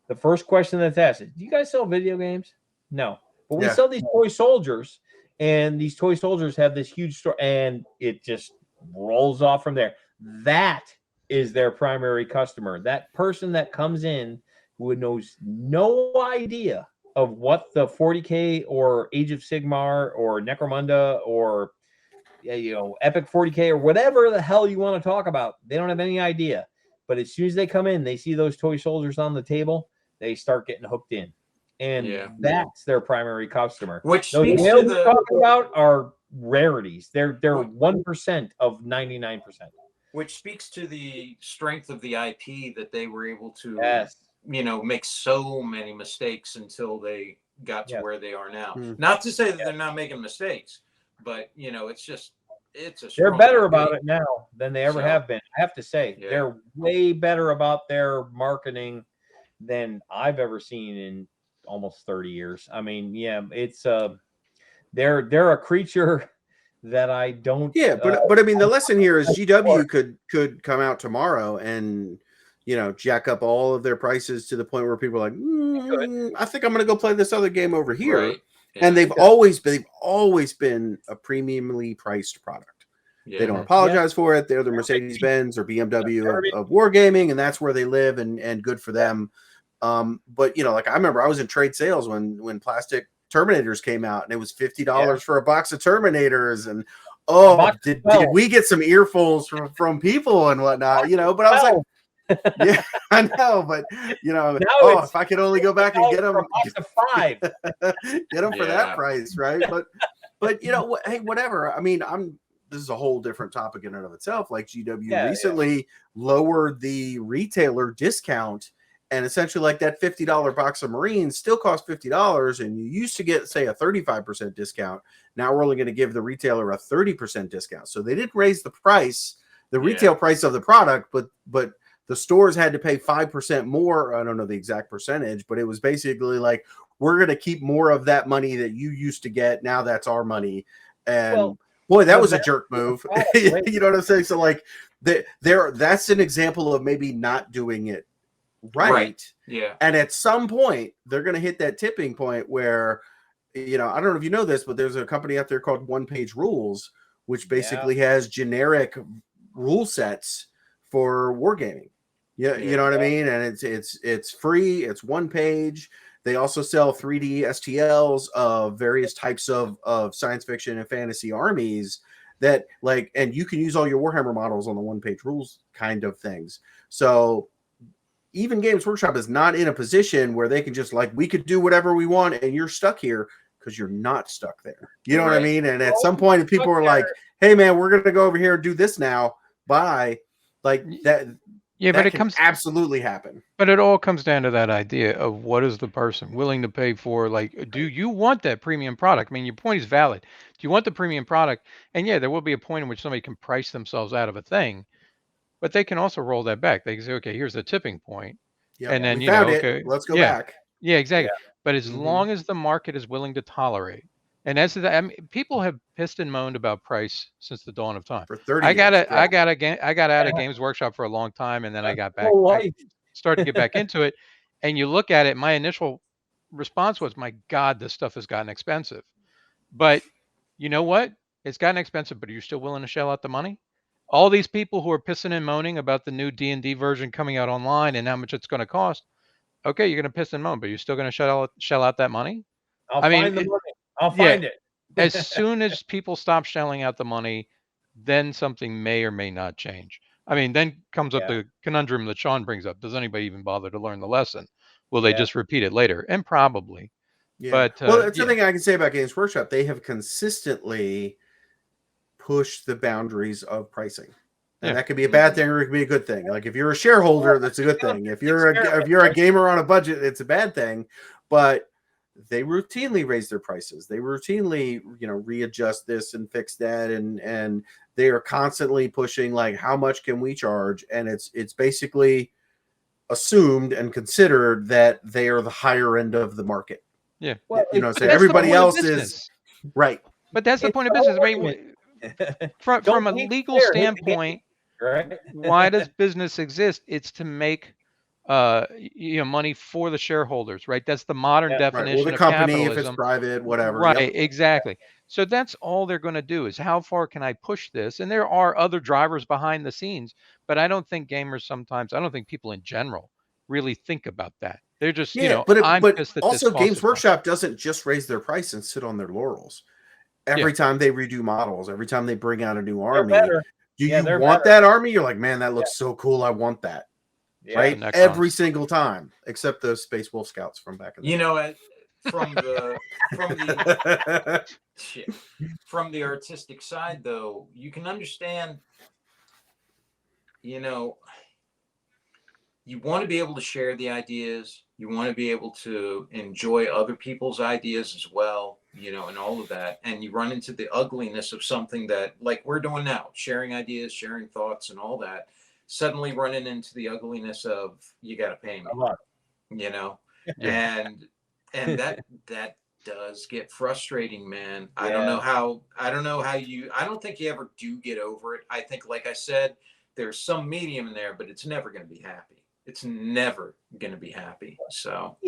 The first question that's asked is, do you guys sell video games? No. But we sell these toy soldiers, and these toy soldiers have this huge store, and it just rolls off from there. That is their primary customer. That person that comes in who knows no idea of what the 40K or Age of Sigmar or Necromunda or Epic 40K or whatever the hell you want to talk about. They don't have any idea. But as soon as they come in, they see those toy soldiers on the table, they start getting hooked in. And that's their primary customer. Which those speaks whales to we're talking about are rarities. They're 1% of 99%. Which speaks to the strength of the IP that they were able to make so many mistakes until they got to where they are now. Not to say that they're not making mistakes, but they're better about it now than they ever have been. I have to say, they're way better about their marketing than I've ever seen in almost 30 years. I mean, it's they're a creature that I don't. Yeah, but I mean, the lesson here is GW could come out tomorrow and jack up all of their prices to the point where people are like, I think I'm going to go play this other game over here. Right. Yeah, and they've always been a premiumly priced product. Yeah. They don't apologize for it. They're the Mercedes-Benz or BMW of wargaming, and that's where they live, and good for them. But like I remember I was in trade sales when plastic Terminators came out, and it was $50 for a box of Terminators, and did we get some earfuls from people and whatnot, but I was like, yeah, I know, but if I could only go back and get them, get them for that price, right? But hey, whatever. I mean, this is a whole different topic in and of itself. Like GW recently lowered the retailer discount. And essentially, like that $50 box of Marines still cost $50, and you used to get, say, a 35% discount. Now we're only going to give the retailer a 30% discount. So they didn't raise the price, the retail price of the product, but the stores had to pay 5% more. I don't know the exact percentage, but it was basically like, we're going to keep more of that money that you used to get. Now that's our money. And boy, that was a jerk move. You know what I'm saying? So like, that's an example of maybe not doing it right. Yeah. And at some point they're going to hit that tipping point where I don't know if you know this, but there's a company out there called One Page Rules, which basically has generic rule sets for wargaming. You know what I mean? And it's free, it's one page. They also sell 3D STLs of various types of science fiction and fantasy armies that and you can use all your Warhammer models on the One Page Rules kind of things. So even Games Workshop is not in a position where they can just we could do whatever we want and you're stuck here, because you're not stuck there. You know what I mean? And at some point, people are like, hey, man, we're going to go over here and do this now. Bye. Like that. Yeah, but it comes absolutely happen. But it all comes down to that idea of what is the person willing to pay for? Do you want that premium product? I mean, your point is valid. Do you want the premium product? And there will be a point in which somebody can price themselves out of a thing. but they can also roll that back. They can say, okay, here's the tipping point. Yep. And then, we you found know, it. okay, Let's go yeah, back. yeah, exactly. Yeah. But as long as the market is willing to tolerate, and as the, I mean, people have pissed and moaned about price since the dawn of time. For 30 I got years. I got out of Games Workshop for a long time, and then I got back. Whole I life. started to get back into it, and you look at it. My initial response was, "My God, this stuff has gotten expensive." But you know what? It's gotten expensive, but are you still willing to shell out the money? All these people who are pissing and moaning about the new D&D version coming out online and how much it's going to cost. Okay, you're going to piss and moan, but you're still going to shell out that money? I'll I mean, find the money. I'll yeah, find it. as soon as people stop shelling out the money, then something may or may not change. I mean, then comes up Yeah. the conundrum that Sean brings up. Does anybody even bother to learn the lesson? Will they Yeah. just repeat it later? And probably. Yeah. But well, that's yeah. something I can say about Games Workshop. They have consistently pushed the boundaries of pricing. And that could be a bad thing or it could be a good thing. Like if you're a shareholder, that's a good thing. If you're a gamer on a budget, it's a bad thing. But they routinely raise their prices. They routinely, readjust this and fix that, and they are constantly pushing like how much can we charge? And it's basically assumed and considered that they are the higher end of the market. Yeah. Well, so everybody else is right. But that's the point of business. I mean, from a legal standpoint, right? Why does business exist? It's to make money for the shareholders, right? That's the modern definition Well, the of company, capitalism. if it's private, whatever. Right, Yep. exactly. So that's all they're going to do is how far can I push this? And there are other drivers behind the scenes, but I don't think gamers sometimes, I don't think people in general really think about that. They're just, but pissed that also this Games Workshop doesn't just raise their price and sit on their laurels. Every time they redo models, every time they bring out a new army, do you want that army? You're like, man, that looks so cool. I want that. Yeah, right? Every single time, except those Space Wolf Scouts from back in the day. From the artistic side, though, you can understand, you want to be able to share the ideas. You want to be able to enjoy other people's ideas as well, and all of that. And you run into the ugliness of something that, like we're doing now, sharing ideas, sharing thoughts, and all that. Suddenly running into the ugliness of you got to pay me, and that does get frustrating, man. I don't know how I don't think you ever do get over it. I think, like I said, there's some medium in there, but it's never going to be happy. It's never going to be happy. So,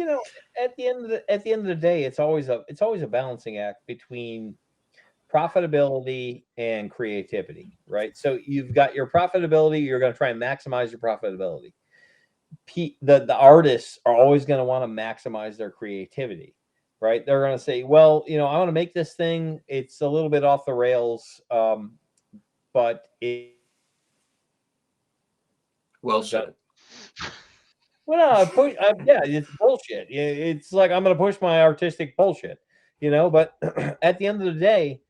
at the end of the day, it's always a balancing act between profitability and creativity, right? So you've got your profitability, you're going to try and maximize your profitability. The artists are always going to want to maximize their creativity, right? They're going to say, well, I want to make this thing, it's a little bit off the rails, but well said. Well, it's bullshit. It's like I'm going to push my artistic bullshit, but at the end of the day,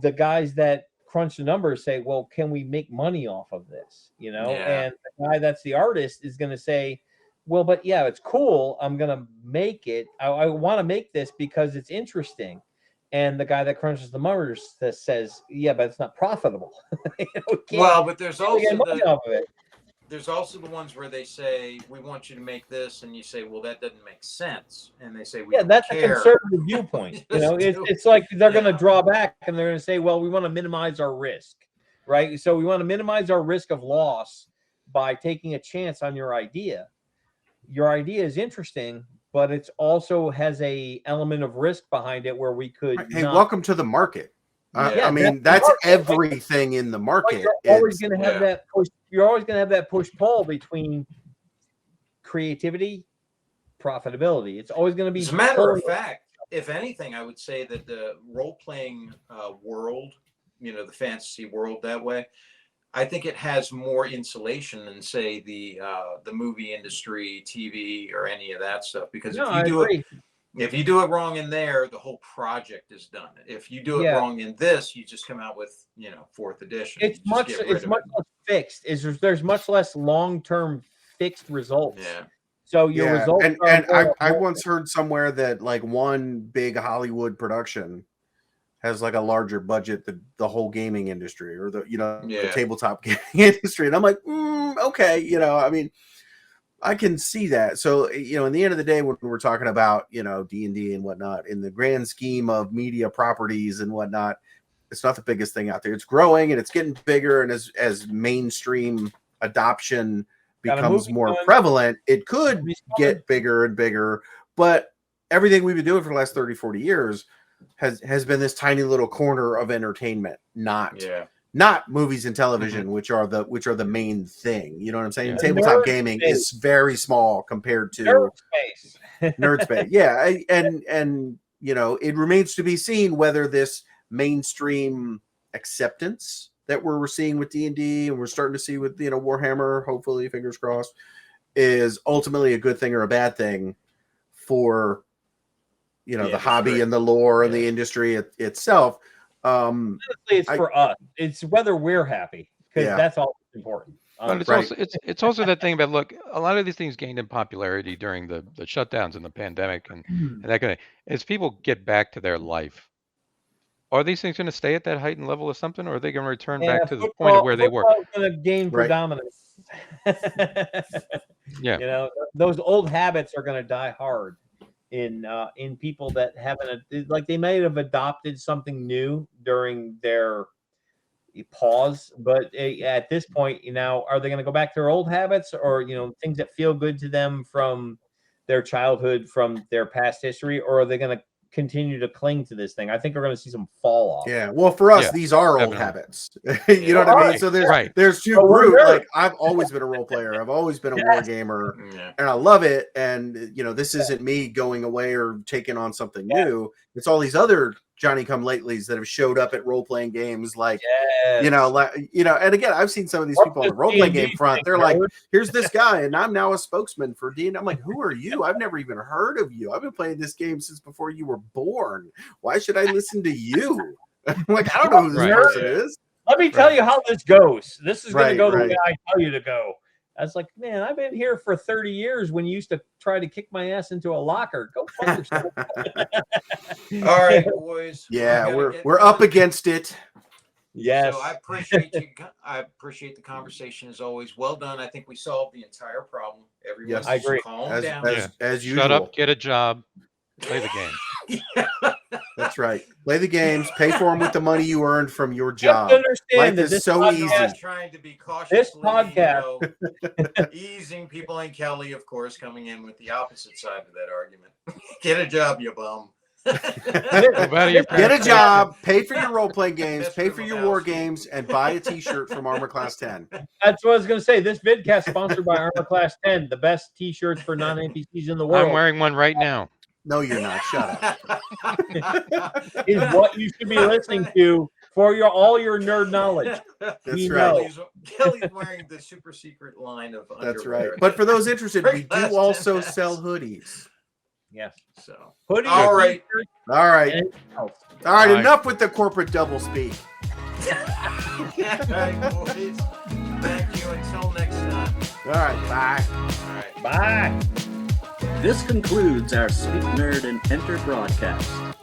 the guys that crunch the numbers say, well, can we make money off of this? And the guy that's the artist is going to say, well, but it's cool. I'm going to make it. I want to make this because it's interesting. And the guy that crunches the numbers says, yeah, but it's not profitable. But there's also there's also the ones where they say, we want you to make this. And you say, well, that doesn't make sense. And they say, that's a conservative viewpoint. It's like they're going to draw back and they're going to say, well, we want to minimize our risk, right? So we want to minimize our risk of loss by taking a chance on your idea. Your idea is interesting, but it's also has a element of risk behind it where we could. Hey, welcome to the market. I mean, that's everything in the market. You're always going to have that push. You're always going to have that push-pull between creativity, profitability. It's always going to be. As a matter of fact, if anything, I would say that the role-playing world, the fantasy world that way, I think it has more insulation than, say, the movie industry, TV, or any of that stuff. Because if you do it wrong in there, the whole project is done. If you do it wrong in this, you just come out with, 4th edition. It's much less fixed. There's much less long-term fixed results. Yeah. So your results. And I once heard somewhere that like one big Hollywood production has like a larger budget than the whole gaming industry or the Yeah. tabletop gaming industry. And I'm like, okay, I mean, I can see that. So, in the end of the day, when we're talking about, D&D and whatnot, in the grand scheme of media properties and whatnot, it's not the biggest thing out there. It's growing and it's getting bigger. And as mainstream adoption becomes more prevalent, it could get bigger and bigger. But everything we've been doing for the last 30, 40 years has been this tiny little corner of entertainment, not movies and television, which are the main thing. You know what I'm saying? Yeah. Tabletop gaming is very small compared to nerd space. Yeah, and it remains to be seen whether this mainstream acceptance that we're seeing with D&D and we're starting to see with Warhammer, hopefully, fingers crossed, is ultimately a good thing or a bad thing for the hobby and the lore and the industry itself. Honestly, it's for us. It's whether we're happy, because that's all that's important. But it's also that thing about, look, a lot of these things gained in popularity during the shutdowns and the pandemic and that kind of. As people get back to their life, are these things going to stay at that heightened level of something, or are they going to return back to the point of where they were? Going to gain predominance. Yeah, those old habits are going to die hard in people that haven't, like, they might have adopted something new during their pause, but at this point, are they going to go back to their old habits, or things that feel good to them from their childhood, from their past history, or are they going to continue to cling to this thing? I think we're going to see some fall off. Yeah, well, for us, these are old habits. You know what I mean? So there's two groups. Like, I've always been a role player. I've always been a war gamer, and I love it. And this isn't me going away or taking on something new. It's all these other Johnny-come-latelys that have showed up at role-playing games, like, and again, I've seen some of these people on the role-playing game front. They're like, here's this guy, and I'm now a spokesman for D&D. I'm like, who are you? I've never even heard of you. I've been playing this game since before you were born. Why should I listen to you? I'm like, I don't know who this person is. Let me tell you how this goes. This is going to go the way I tell you to go. I was like, man, I've been here for 30 years when you used to try to kick my ass into a locker. Go fuck yourself. All right, boys. Yeah, we're up against it. Yes. So I appreciate you. I appreciate the conversation as always. Well done. I think we solved the entire problem. Everyone, I agree. Calm down. As usual. Shut up, get a job, play the game. That's right. Play the games. Pay for them with the money you earned from your job. Understand Life is so easy. Trying to be cautiously, this podcast, easing people, and Kelly, of course, coming in with the opposite side of that argument. Get a job, you bum. Get a job, pay for your role-playing games, pay for your war games, and buy a t-shirt from Armor Class 10. That's what I was going to say. This vidcast sponsored by Armor Class 10, the best t-shirts for non-NPCs in the world. I'm wearing one right now. No, you're not. Shut up. Is what you should be listening to for all your nerd knowledge. That's right. Kelly's wearing the super secret line of underwear. That's right. But for those interested, we do also sell hoodies. Yes. So hoodies. All right. Enough with the corporate double speak. All right, boys. Thank you. Until next time. All right. Bye. All right. Bye. This concludes our Speak Nerd and Enter broadcast.